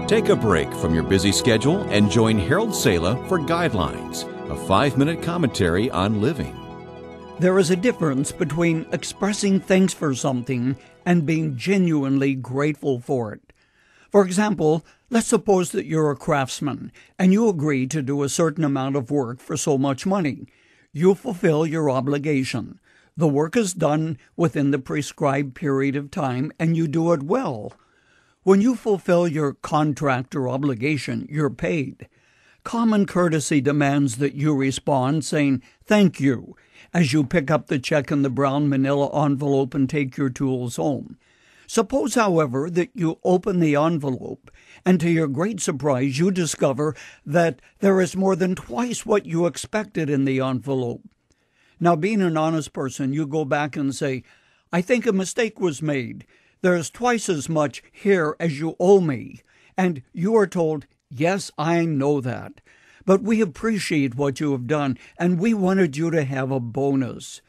Take a break from your busy schedule and join Harold Sala for Guidelines, a 5-minute commentary on living. There is a difference between expressing thanks for something and being genuinely grateful for it. For example, let's suppose that you're a craftsman and you agree to do a certain amount of work for so much money. You fulfill your obligation. The work is done within the prescribed period of time and you do it well. When you fulfill your contract or obligation, you're paid. Common courtesy demands that you respond saying, "Thank you," as you pick up the check in the brown manila envelope and take your tools home. Suppose, however, that you open the envelope, and to your great surprise, you discover that there is more than twice what you expected in the envelope. Now, being an honest person, you go back and say, "I think a mistake was made. There's twice as much here as you owe me." And you are told, "Yes, I know that. But we appreciate what you have done, and we wanted you to have a bonus."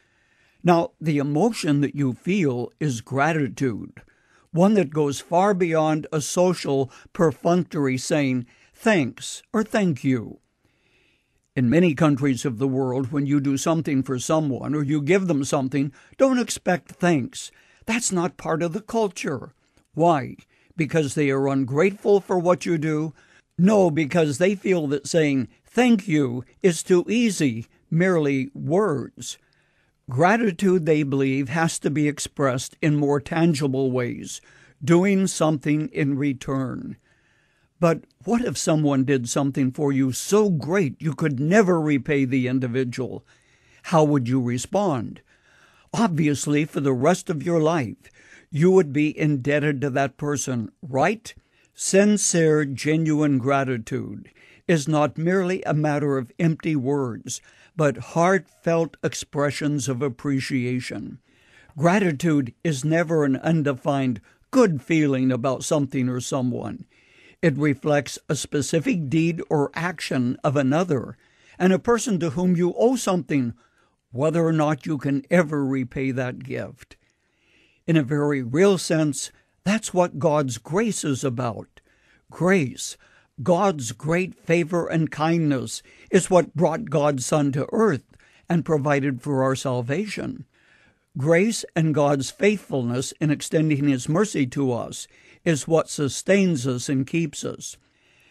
Now, the emotion that you feel is gratitude, one that goes far beyond a social perfunctory saying thanks or thank you. In many countries of the world, when you do something for someone or you give them something, don't expect thanks. That's not part of the culture. Why? Because they are ungrateful for what you do? No, because they feel that saying thank you is too easy, merely words. Gratitude, they believe, has to be expressed in more tangible ways, doing something in return. But what if someone did something for you so great you could never repay the individual? How would you respond? Obviously, for the rest of your life, you would be indebted to that person, right? Sincere, genuine gratitude is not merely a matter of empty words, but heartfelt expressions of appreciation. Gratitude is never an undefined good feeling about something or someone. It reflects a specific deed or action of another, and a person to whom you owe something, whether or not you can ever repay that gift. In a very real sense, that's what God's grace is about. Grace, God's great favor and kindness, is what brought God's Son to earth and provided for our salvation. Grace and God's faithfulness in extending His mercy to us is what sustains us and keeps us.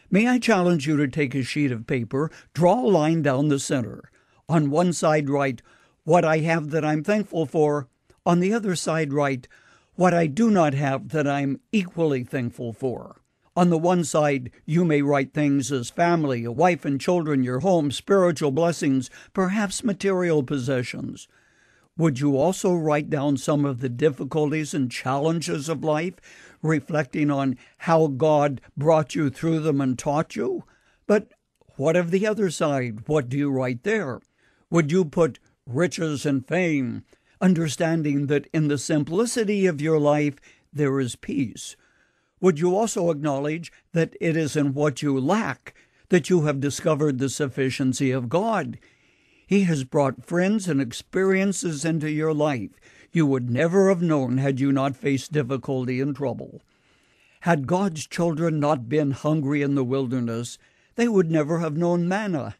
May I challenge you to take a sheet of paper, draw a line down the center. On one side, write, "What I have that I'm thankful for." On the other side, write, "What I do not have that I'm equally thankful for." On the one side, you may write things as family, a wife and children, your home, spiritual blessings, perhaps material possessions. Would you also write down some of the difficulties and challenges of life, reflecting on how God brought you through them and taught you? But what of the other side? What do you write there? Would you put riches and fame, understanding that in the simplicity of your life there is peace? Would you also acknowledge that it is in what you lack that you have discovered the sufficiency of God? He has brought friends and experiences into your life you would never have known had you not faced difficulty and trouble. Had God's children not been hungry in the wilderness, they would never have known manna.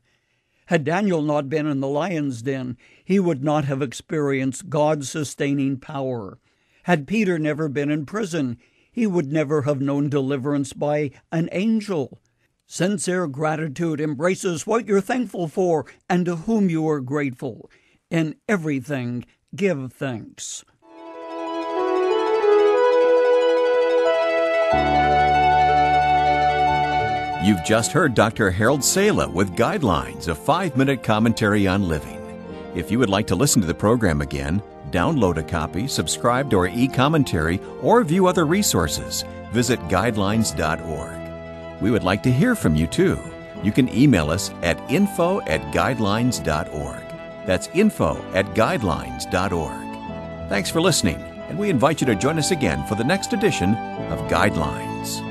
Had Daniel not been in the lion's den, he would not have experienced God's sustaining power. Had Peter never been in prison, he would never have known deliverance by an angel. Sincere gratitude embraces what you're thankful for and to whom you are grateful. In everything, give thanks. You've just heard Dr. Harold Sala with Guidelines, a 5-minute commentary on living. If you would like to listen to the program again, download a copy, subscribe to our e-commentary, or view other resources, visit guidelines.org. We would like to hear from you, too. You can email us at info@guidelines.org. That's info@guidelines.org. Thanks for listening, and we invite you to join us again for the next edition of Guidelines.